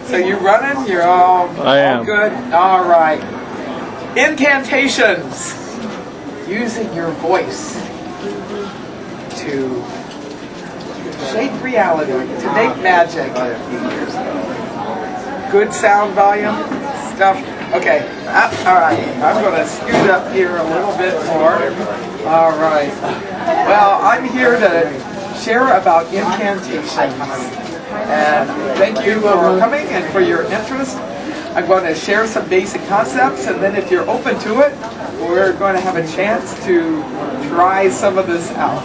So you running? You're all good? All right. Incantations. Using your voice to shape reality, to make magic. Good sound volume stuff. Okay. All right. I'm going to scoot up here a little bit more. All right. Well, I'm here to share about incantations. And thank you for coming and for your interest. I'm going to share some basic concepts, and then if you're open to it, we're going to have a chance to try some of this out.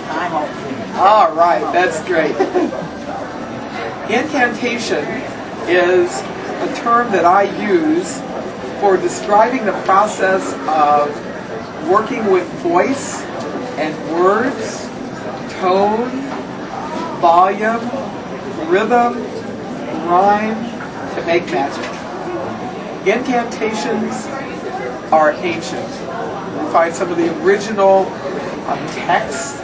All right, that's great. Incantation is a term that I use for describing the process of working with voice and words, tone, volume, rhythm, rhyme to make magic. Incantations are ancient. We find some of the original texts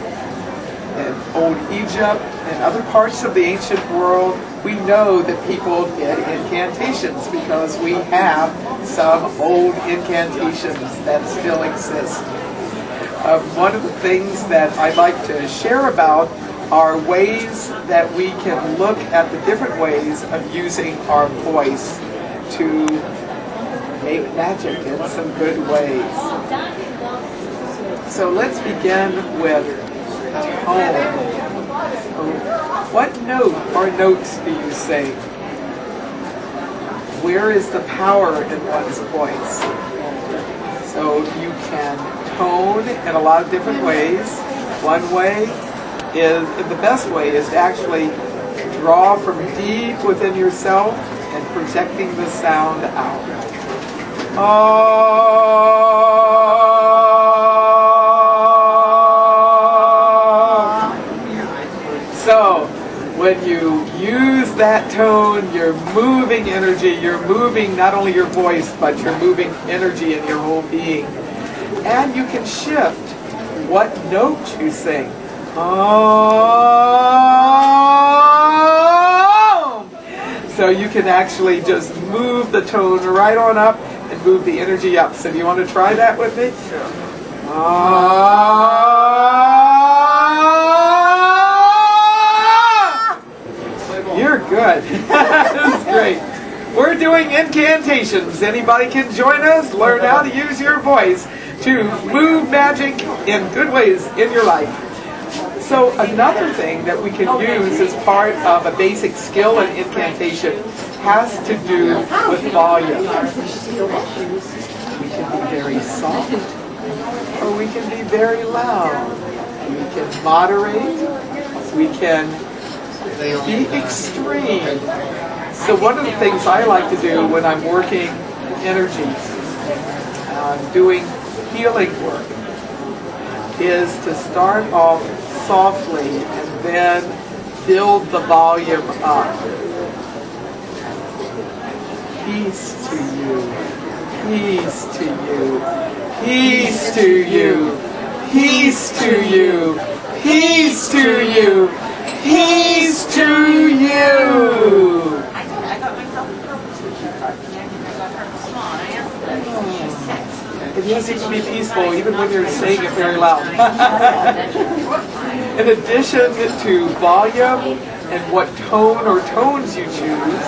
in Old Egypt and other parts of the ancient world. We know that people did incantations because we have some old incantations that still exist. One of the things that I'd like to share about are ways that we can look at the different ways of using our voice to make magic in some good ways. So let's begin with tone. What note or notes do you sing? Where is the power in one's voice? So you can tone in a lot of different ways. One way is, the best way is to actually draw from deep within yourself and projecting the sound out. So when you use that tone, you're moving energy, you're moving not only your voice, but you're moving energy in your whole being. And you can shift what note you sing. So you can actually just move the tone right on up and move the energy up. So do you want to try that with me? Sure. You're good. That's great. We're doing incantations. Anybody can join us. Learn how to use your voice to move magic in good ways in your life. So another thing that we can use as part of a basic skill in incantation has to do with volume. We can be very soft, or we can be very loud. We can moderate. We can be extreme. So one of the things I like to do when I'm working energies, doing healing work, is to start off softly and then build the volume up. Peace to you. Peace to you. Peace to you. Peace to you. Peace to you. Peace to you. It needs to be peaceful even when you're saying it very loud. In addition to volume and what tone or tones you choose,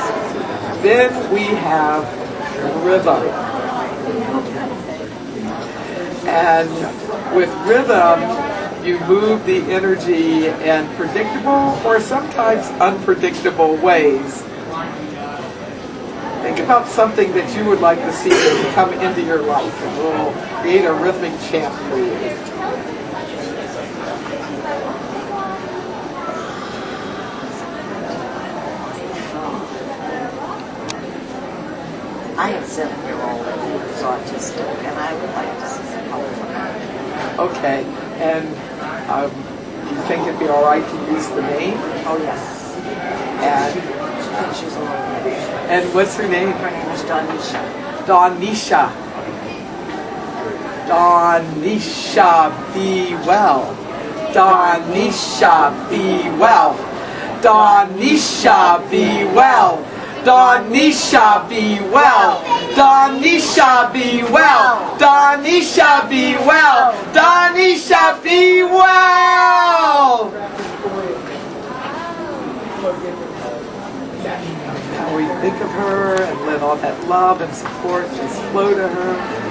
then we have rhythm. And with rhythm, you move the energy in predictable or sometimes unpredictable ways. Think about something that you would like to see come into your life, and we'll create a rhythmic chant for you. I have a 7-year-old who's autistic, and I would like to see some help from her. Okay, and you think it'd be all right to use the name? Oh, yes. And She's a little bit. And what's her name? Her name is Donisha. Donisha. Donisha, be well. Donisha, be well. Donisha, be well. Donisha, be well. Donisha, be well. Donisha, be well. Donisha, be well. Now we think of her and let all that love and support just flow to her.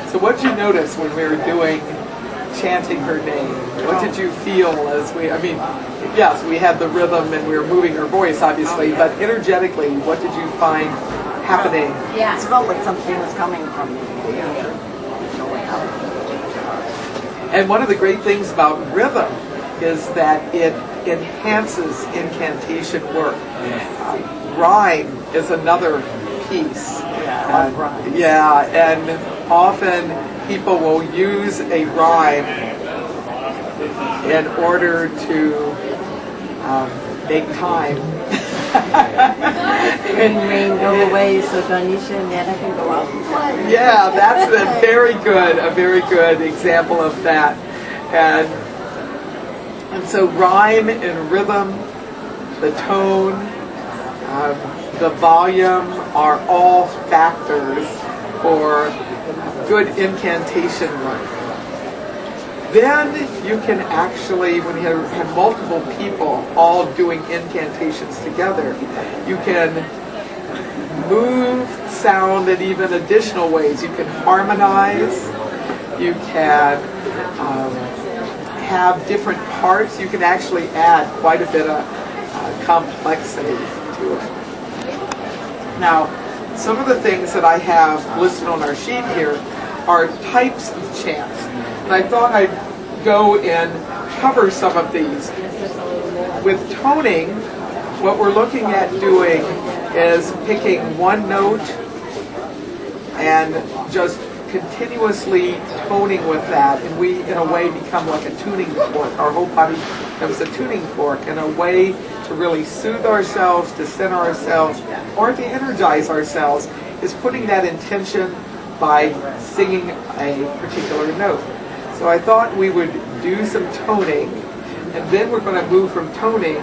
So what did you notice when we were doing chanting her name? What did you feel as yes, we had the rhythm and we were moving her voice, obviously, but energetically, what did you find happening? Yeah, it felt like something was coming from me. And one of the great things about rhythm is that it enhances incantation work. Rhyme is another piece. And often people will use a rhyme in order to make time. And rain go away, so Donisha and Nana can go out and play. Yeah, that's a very good example of that. And so rhyme and rhythm, the tone, the volume are all factors for good incantation work. Then you can actually, when you have multiple people all doing incantations together, you can move sound in even additional ways. You can harmonize, you can have different parts. You can actually add quite a bit of complexity to it. Now, some of the things that I have listed on our sheet here are types of chants. And I thought I'd go and cover some of these. With toning, what we're looking at doing is picking one note and just continuously toning with that. And we, in a way, become like a tuning fork. Our whole body becomes a tuning fork in a way to really soothe ourselves, to center ourselves, or to energize ourselves, is putting that intention by singing a particular note. So I thought we would do some toning, and then we're going to move from toning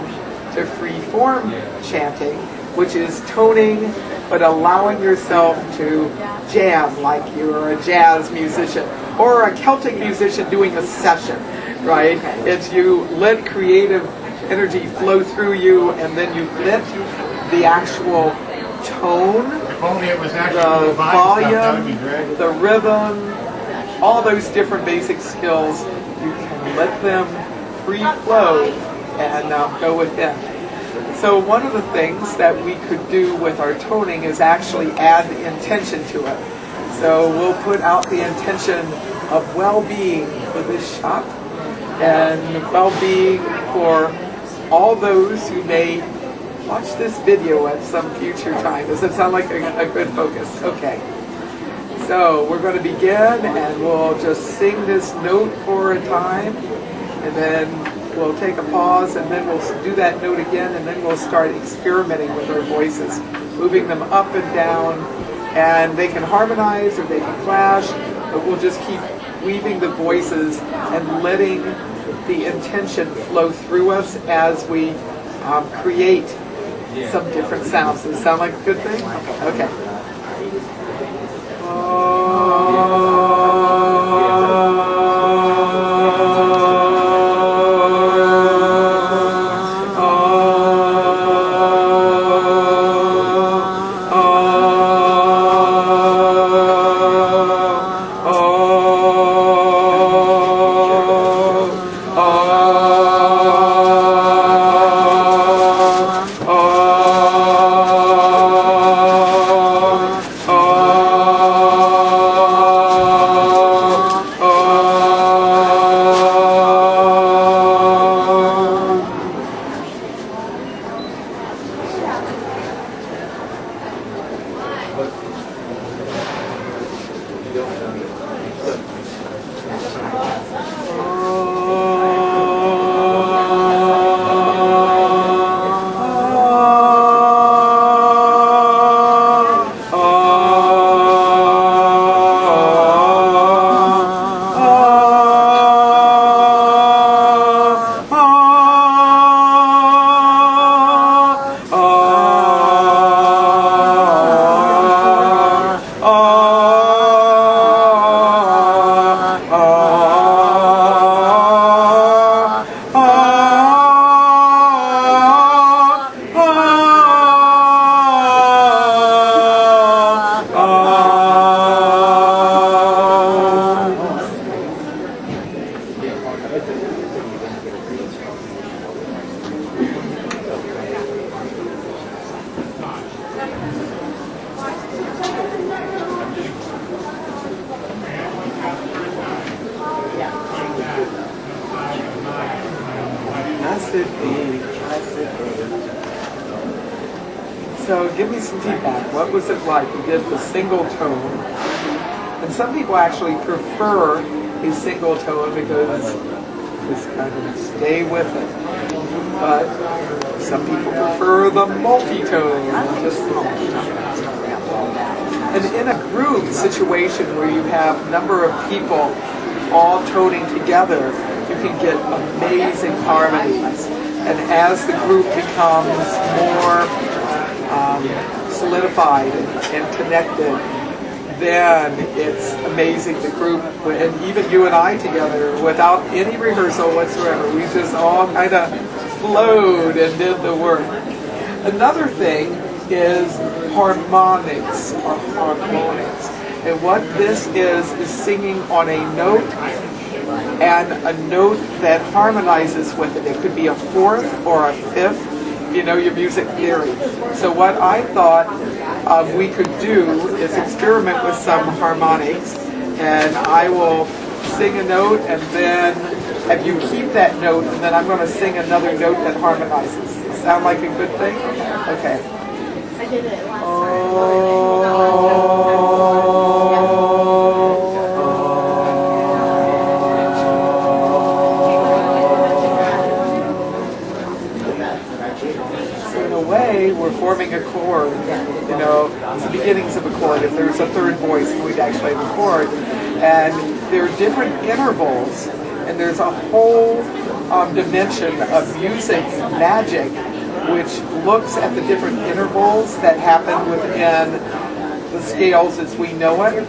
to free form chanting, which is toning but allowing yourself to jam like you're a jazz musician or a Celtic musician doing a session, right? It's you let creative energy flow through you, and then you let the actual tone, the volume, the rhythm, all those different basic skills, you can let them free flow and go with it. So one of the things that we could do with our toning is actually add the intention to it. So we'll put out the intention of well-being for this shop, and well-being for all those who may watch this video at some future time. Does that sound like a good focus? Okay. So we're going to begin, and we'll just sing this note for a time, and then we'll take a pause, and then we'll do that note again, and then we'll start experimenting with our voices, moving them up and down, and they can harmonize or they can clash, but we'll just keep weaving the voices and letting the intention flow through us as we create some different sounds. Does it sound like a good thing? Okay. Blessed be. Blessed be. So give me some feedback. What was it like? You did the single tone. And some people actually prefer a single tone because just kind of stay with it. But some people prefer the multi-tone. And in a group situation where you have a number of people all toning together, you can get amazing harmonies. And as the group becomes more solidified and connected, then it's amazing. The group, and even you and I together, without any rehearsal whatsoever, we just all kind of flowed and did the work. Another thing is harmonics, or harmonics. And what this is singing on a note, and a note that harmonizes with it. It could be a fourth or a fifth, you know your music theory. So what I thought we could do is experiment with some harmonics, and I will sing a note and then have you keep that note, and then I'm going to sing another note that harmonizes. Sound like a good thing? Okay. I did it last So in a way, we're forming a chord. You know, it's the beginnings of a chord. If there's a third voice, we'd actually have a chord. And there are different intervals, and there's a whole dimension of music magic which looks at the different intervals that happen within the scales as we know it.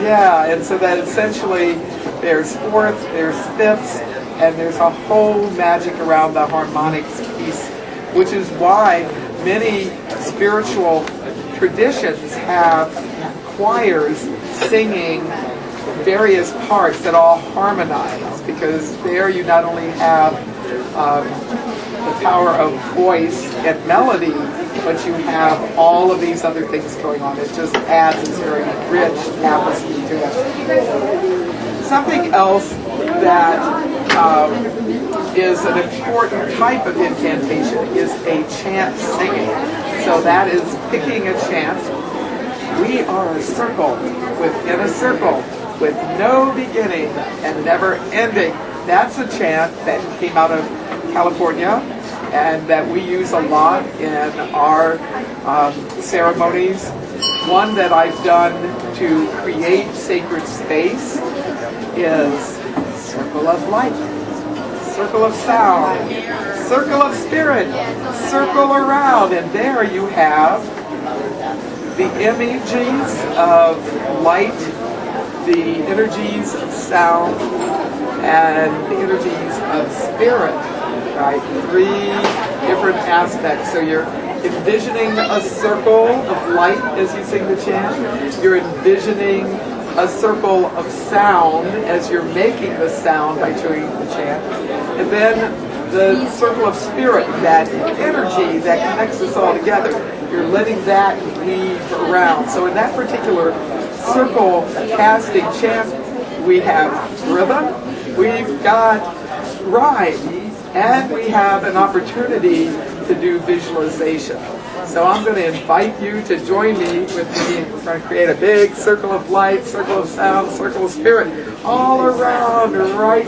Yeah, and so that essentially there's fourths, there's fifths, and there's a whole magic around the harmonics piece, which is why many spiritual traditions have choirs singing various parts that all harmonize, because there you not only have the power of voice and melody, but you have all of these other things going on. It just adds this very rich tapestry to it. Something else that is an important type of incantation is a chant singing. So that is picking a chant. We are a circle within a circle with no beginning and never ending. That's a chant that came out of California and that we use a lot in our ceremonies. One that I've done to create sacred space is circle of light, circle of sound, circle of spirit, circle around, and there you have the images of light, the energies of sound, and the energies of spirit, right? Three different aspects. So you're envisioning a circle of light as you sing the chant. You're envisioning a circle of sound as you're making the sound by doing the chant. And then the circle of spirit, that energy that connects us all together. You're letting that weave around. So in that particular circle casting chant, we have rhythm, we've got rhyme, and we have an opportunity to do visualization. So I'm going to invite you to join me with me. We're going to create a big circle of light, circle of sound, circle of spirit, all around, right?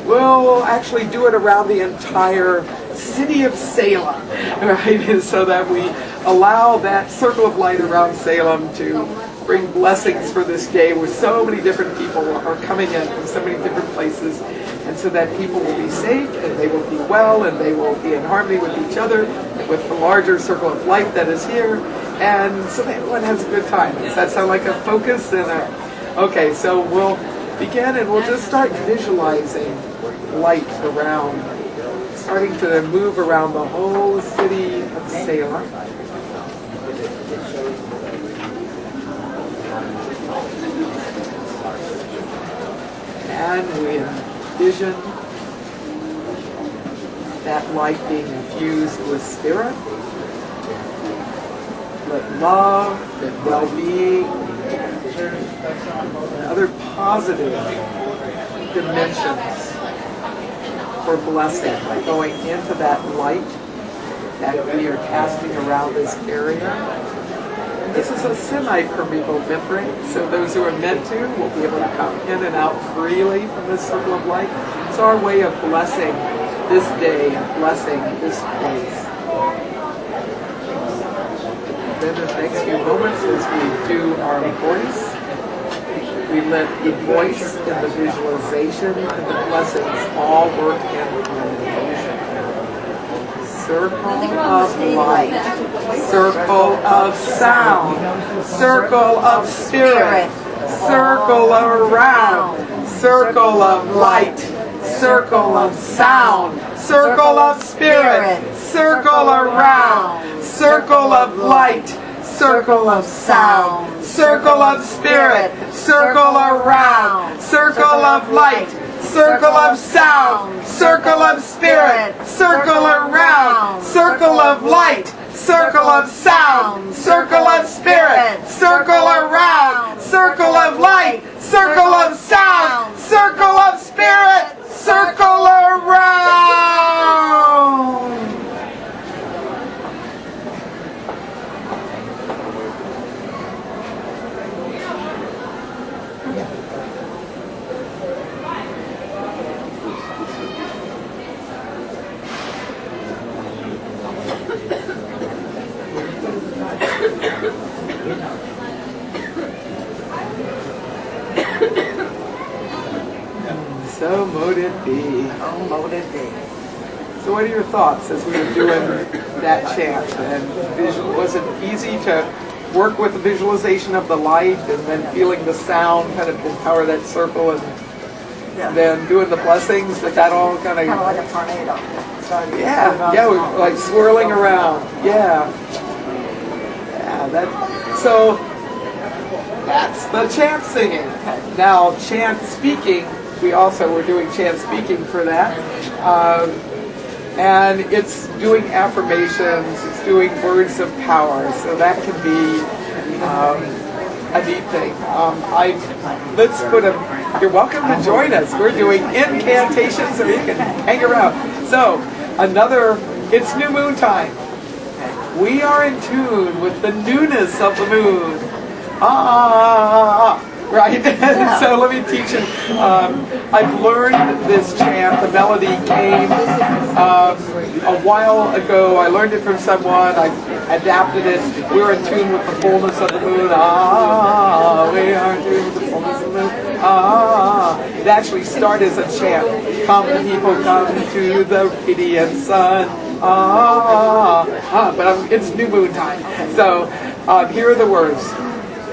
We'll actually do it around the entire city of Salem, right? So that we allow that circle of light around Salem to bring blessings for this day where so many different people are coming in from so many different places, and so that people will be safe and they will be well and they will be in harmony with each other and with the larger circle of light that is here, and so that everyone has a good time. Does that sound like a focus? Okay, so we'll begin and we'll just start visualizing light around, starting to move around the whole city of Salem. And we envision that light being infused with spirit, with love, with well-being, and other positive dimensions for blessing, going into that light that we are casting around this area. This is a semi-permeable membrane, so those who are meant to will be able to come in and out freely from this circle of light. It's our way of blessing this day, blessing this place. Then in the next few moments, as we do our voice, we let the voice and the visualization and the blessings all work in harmony. Circle of light, circle of sound, circle of spirit, circle around, circle of light, circle of sound, circle of spirit, circle around, circle of light, circle of sound, circle of spirit, circle around, circle of light, circle of sound, circle of spirit, circle around, circle of light, circle of sound, circle of spirit, circle around, circle of light, circle of sound, circle of spirit, circle around. So mote it be. Oh, mote it be. So what are your thoughts as we were doing that chant? And was it easy to work with the visualization of the light and then feeling the sound kind of empower that circle and then doing the blessings? That all kind of like a tornado. yeah, we're like swirling around. Yeah, so that's the chant singing. Now chant speaking. We also were doing chant speaking for that. And it's doing affirmations, it's doing words of power, so that can be a neat thing. You're welcome to join us. We're doing incantations, so you can hang around. So, it's new moon time. We are in tune with the newness of the moon. Right? So let me teach you. I've learned this chant. The melody came a while ago. I learned it from someone. I adapted it. We're in tune with the fullness of the moon. We are in tune with the fullness of the moon. It actually started as a chant. Come, people, come to the radiant sun. But it's new moon time. So here are the words.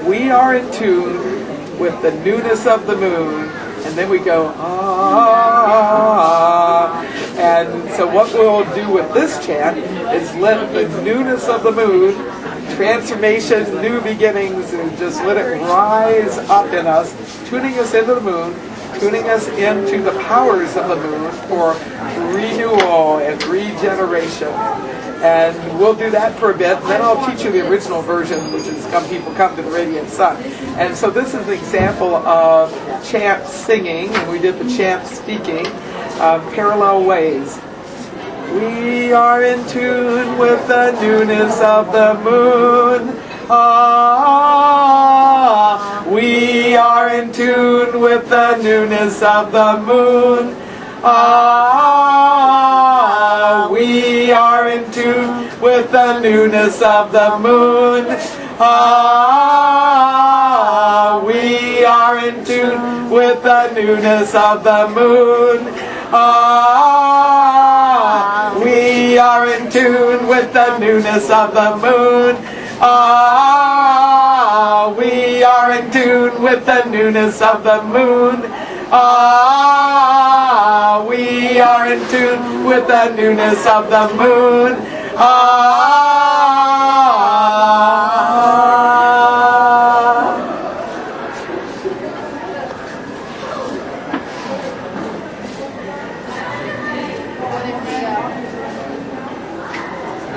We are in tune with the newness of the moon, and then we go, and so what we'll do with this chant is let the newness of the moon, transformation, new beginnings, and just let it rise up in us, tuning us into the moon, tuning us into the powers of the moon for renewal and regeneration. And we'll do that for a bit, and then I'll teach you the original version, which is Come People Come to the Radiant Sun. And so this is an example of chant singing, and we did the chant speaking, parallel ways. We are in tune with the newness of the moon. We are in tune with the newness of the moon. We are in tune with the newness of the moon. We are in tune with the newness of the moon. We are in tune with the newness of the moon. We are in tune with the newness of the moon. We are in tune with the newness of the moon.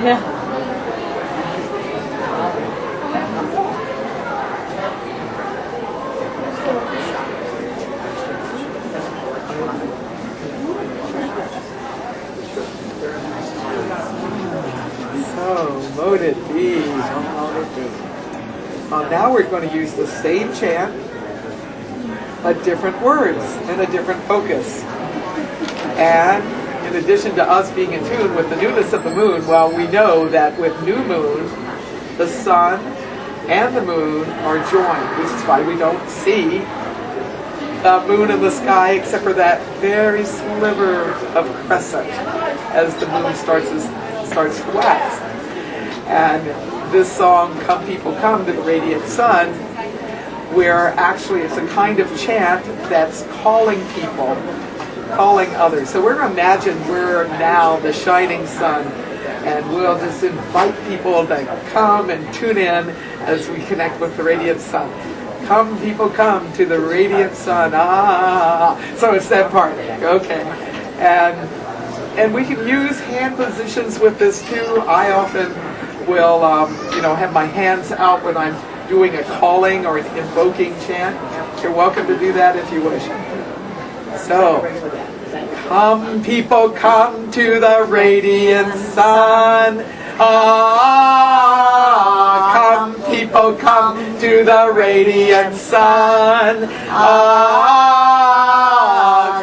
Yeah. mote it be. So mote it be. Now we're going to use the same chant, but different words and a different focus. And in addition to us being in tune with the newness of the moon, well, we know that with new moon, the sun and the moon are joined, which is why we don't see the moon in the sky except for that very sliver of crescent as the moon starts to wax. And this song, Come People Come to the Radiant Sun, where actually it's a kind of chant that's calling people, calling others. So we're going to imagine we're now the shining sun, and we'll just invite people to come and tune in as we connect with the radiant sun. Come people come to the radiant sun. So it's that part. Okay. And we can use hand positions with this too. I often will have my hands out when I'm doing a calling or an invoking chant. You're welcome to do that if you wish. So, come people come to the radiant sun. Come people come to the radiant sun.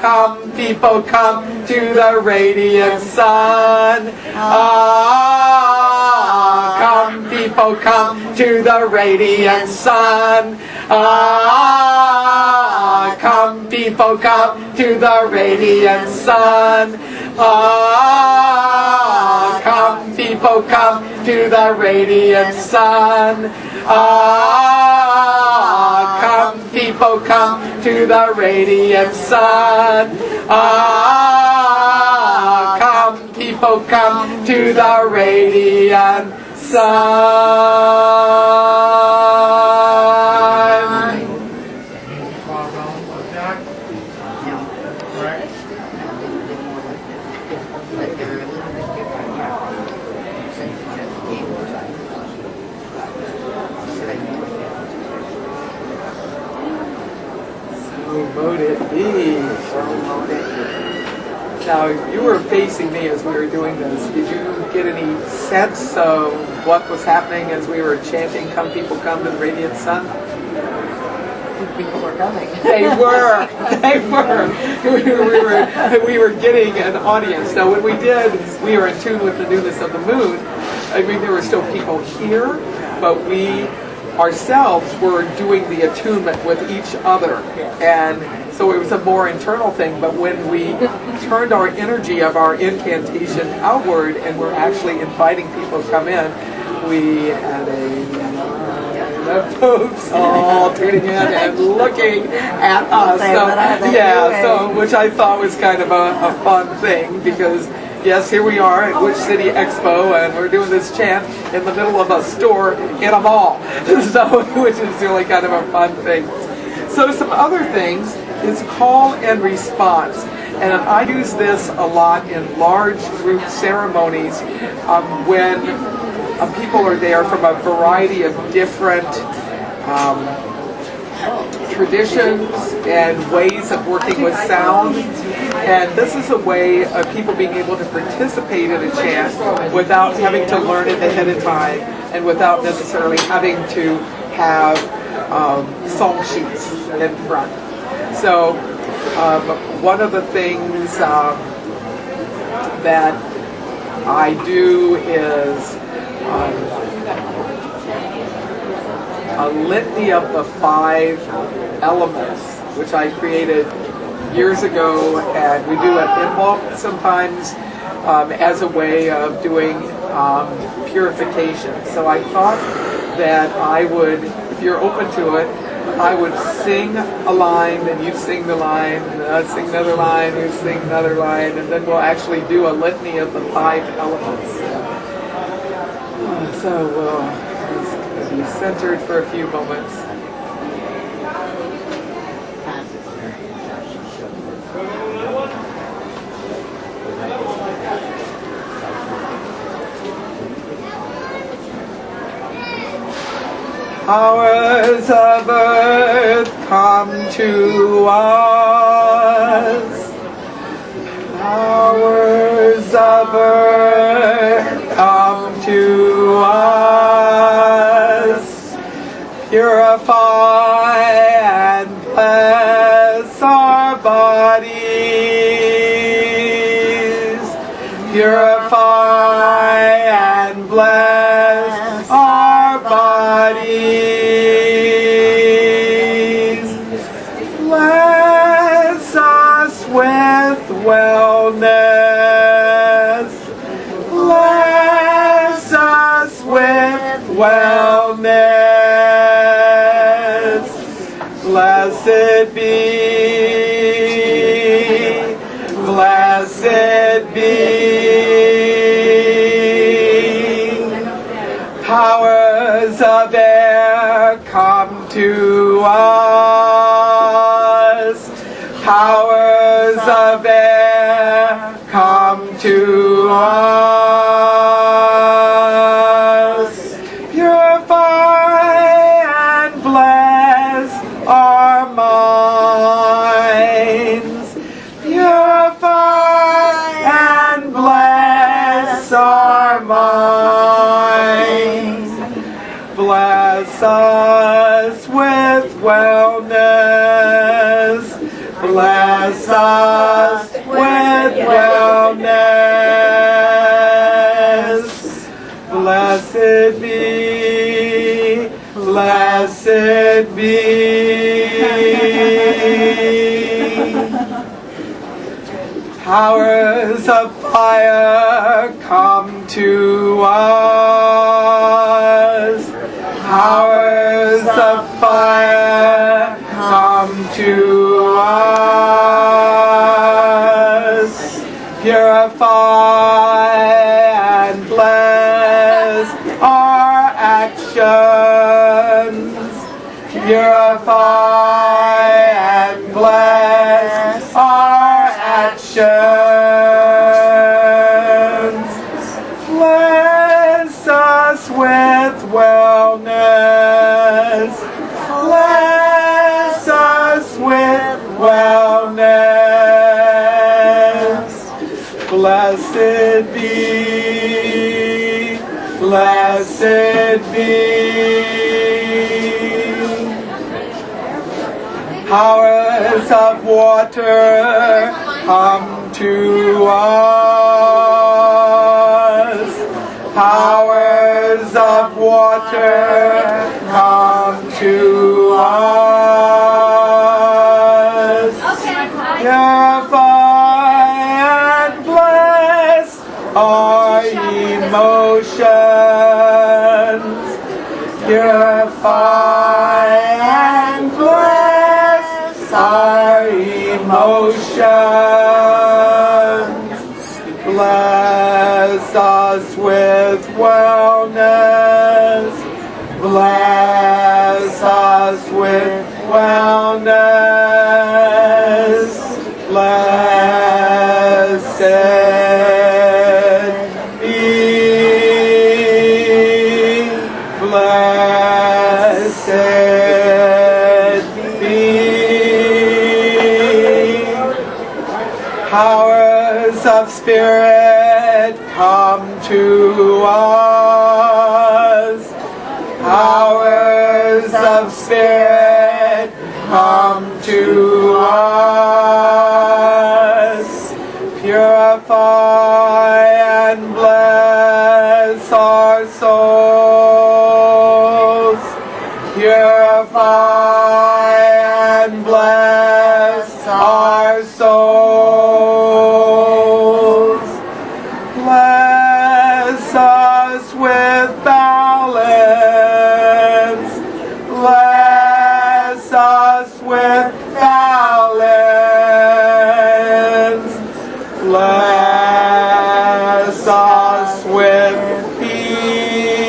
Come people come to the radiant sun. Come people come to the radiant sun. Come people come to the radiant sun. Come people come to the radiant sun. Come people come to the radiant sun. Come people come to the radiant sun. Mote it be. Now, you were facing me as we were doing this. Did you get any sense of what was happening as we were chanting, Come People Come to the Radiant Sun? People were coming. They were. They were. We were getting an audience. Now, when we did, we were in tune with the newness of the moon. I mean, there were still people here, but we ourselves were doing the attunement with each other. And so it was a more internal thing, but when we turned our energy of our incantation outward and we're actually inviting people to come in, we had the folks all tuning in and looking at us. So which I thought was kind of a fun thing, because yes, here we are at Witch City Expo, and we're doing this chant in the middle of a store in a mall, so which is really kind of a fun thing. So some other things is call and response, and I use this a lot in large group ceremonies when people are there from a variety of different traditions and ways of working with sound. And this is a way of people being able to participate in a chant without having to learn it ahead of time and without necessarily having to have song sheets in front. So one of the things that I do is a litany of the 5 elements, which I created years ago, and we do it in bulk sometimes as a way of doing purification. So I thought that I would, if you're open to it, I would sing a line, and you sing the line, I'd sing another line, you sing another line, and then we'll actually do a litany of the 5 elements. So we'll be centered for a few moments. Powers of earth, come to us. Powers of earth, come to us. Purify and bless our bodies. Bless us with wellness. Bless us with wellness. Blessed be. Blessed be. Powers of air, come to us. Powers of air, come to us. Purify and bless our minds. Purify and bless our minds. Bless us with wellness. Bless us with wellness. Blessed be, blessed be. Powers of fire, come to us. Powers of fire, come to us. Purify and bless our actions. Purify and bless our actions. Bless us with wellness. Bless us with wellness. Blessed be, blessed be. Powers of water, come to us. Powers of water, come to us. Purify and bless our emotions. Purify and bless our emotions. Bless us with wellness. Bless us with wellness. Blessed be. Blessed be. Powers of spirit, come to us. Powers of spirit, come to us. Purify and bless our souls. Purify and bless our souls. Bless us with balance. Bless us with balance. Bless us with peace.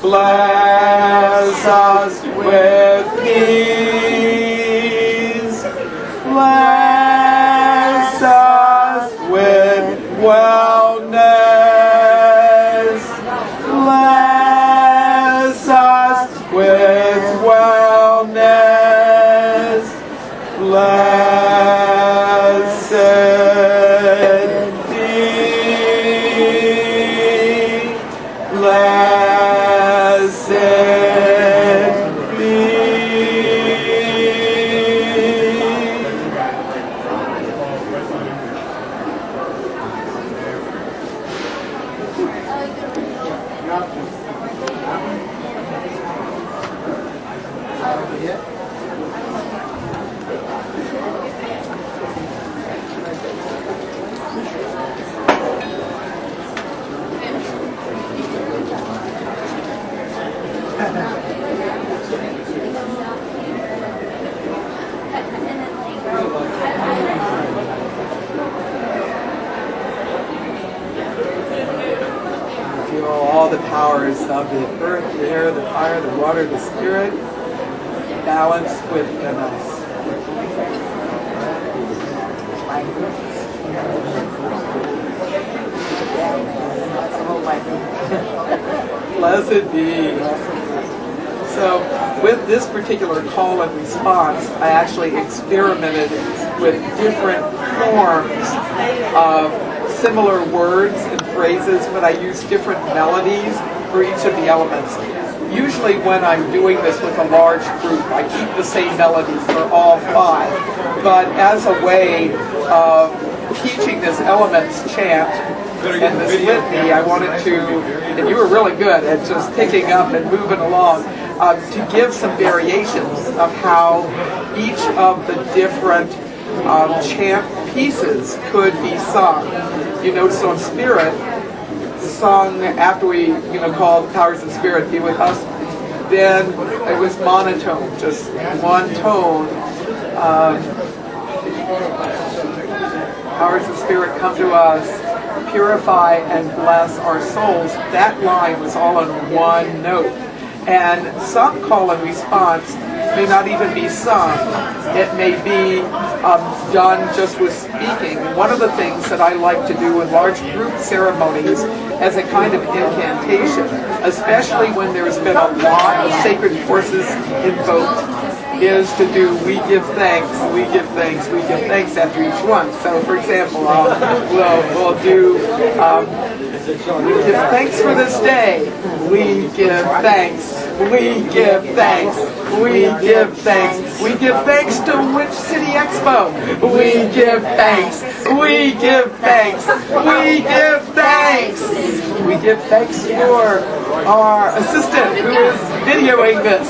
Bless us with peace. Bless us with wellness. Bless us with wellness. Blessed be. all the powers of the earth, the air, the fire, the water, the spirit, balance within us. Blessed be. So with this particular call and response, I actually experimented with different forms of similar words and phrases, but I used different melodies for each of the elements. Usually when I'm doing this with a large group, I keep the same melodies for all 5. But as a way of teaching this elements chant and this litany, I wanted to, and you were really good at just picking up and moving along, to give some variations of how each of the different chant pieces could be sung. You notice on Spirit, sung after we called the powers of Spirit be with us, then it was monotone, just one tone. Powers of Spirit come to us, purify and bless our souls. That line was all on one note. And some call and response may not even be sung. It may be done just with speaking. One of the things that I like to do in large group ceremonies as a kind of incantation, especially when there's been a lot of sacred forces invoked, is to do we give thanks, we give thanks, we give thanks after each one. So for example, we'll do we give thanks for this day. We give thanks. We give thanks. We give thanks. We give thanks to Witch City Expo. We give thanks. We give thanks. We give thanks. We give thanks for our assistant who is videoing this.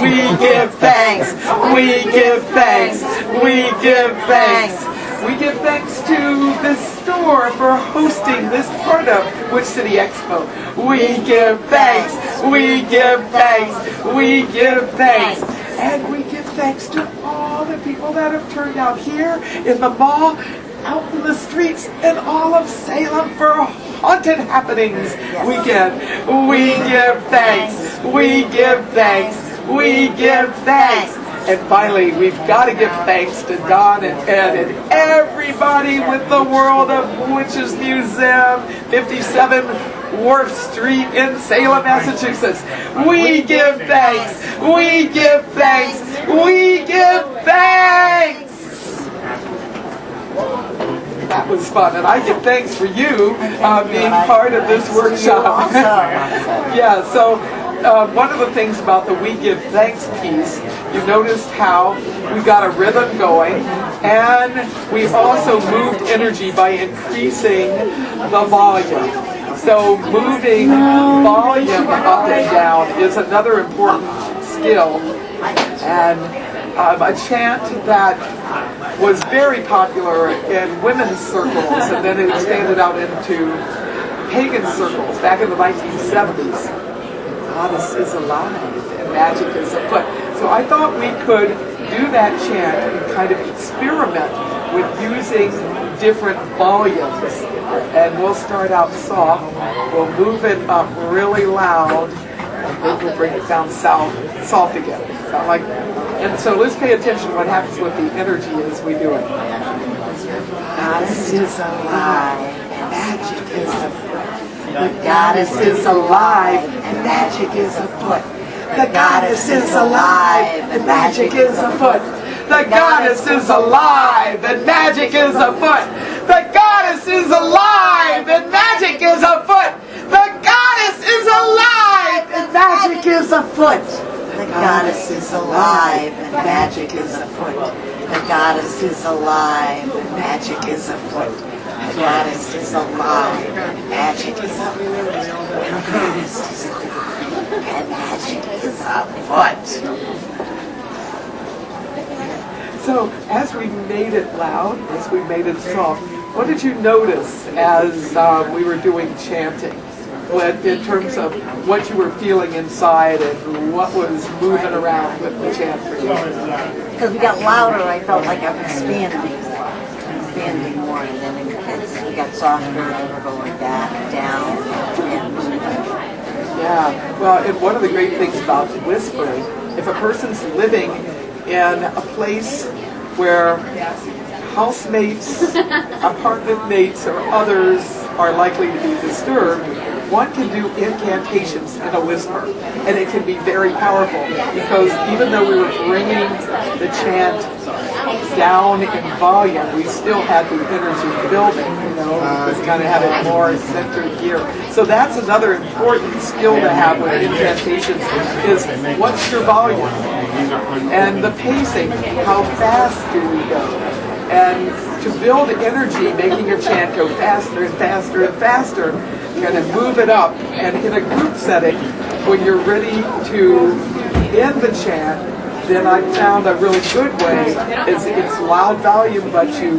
We give thanks. We give thanks. We give thanks. We give thanks to this store for hosting this part of Witch City Expo. We give thanks. We give thanks. We give thanks. And we give thanks to all the people that have turned out here in the mall, out in the streets, in all of Salem for haunted happenings weekend. We give thanks. We give thanks. We give thanks. And finally, we've got to give thanks to Don and Ed and everybody with the World of Witches Museum, 57 Wharf Street in Salem, Massachusetts. We give thanks. We give thanks. We give thanks. That was fun, and I give thanks for you being part of this workshop. Yeah, so one of the things about the We Give Thanks piece, you noticed how we got a rhythm going, and we also moved energy by increasing the volume. So moving volume up and down is another important skill, and a chant that was very popular in women's circles, and then it expanded out into pagan circles back in the 1970s. Goddess is alive and magic is afoot. So I thought we could do that chant and kind of experiment with using different volumes. And we'll start out soft, we'll move it up really loud, and then we'll bring it down soft again. And so let's pay attention to what happens with the energy as we do it. Goddess is alive, magic is afoot. The goddess is alive and magic is afoot. The goddess is alive and magic is afoot. The goddess is alive and magic is afoot. The goddess is alive and magic is afoot. The goddess is alive and magic is afoot. The goddess is alive and magic is afoot. The goddess is alive and magic is afoot. The goddess is alive and magic is afoot. The goddess is alive and magic is afoot. So as we made it loud, as we made it soft, what did you notice as we were doing chanting? In terms of what you were feeling inside and what was moving around with the chant for you? Because we got louder, I felt like I'm expanding expanding more, and then you got softer, and we're going back, down, and Yeah, well, and one of the great things about whispering, if a person's living in a place where housemates, apartment mates, or others are likely to be disturbed, one can do incantations in a whisper, and it can be very powerful because even though we were bringing the chant down in volume, we still had the energy building, you know, just kind of have it more centered here. So that's another important skill to have with incantations is what's your volume? And the pacing, how fast do we go? And to build energy, making your chant go faster and faster and faster, you're going to move it up. And in a group setting, when you're ready to end the chant, then I found a really good way is it's loud volume, but you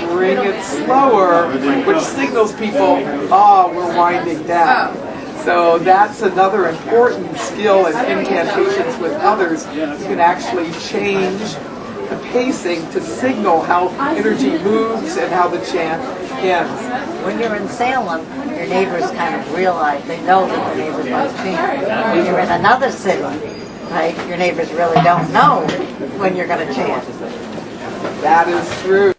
bring it slower, which signals people, we're winding down. So that's another important skill in incantations with others. You can actually change the pacing to signal how energy moves and how the chant ends. when you're in Salem, your neighbors kind of realize, they know that your neighbors want to chant. When you're in another city, right, your neighbors really don't know when you're going to chant. That is true.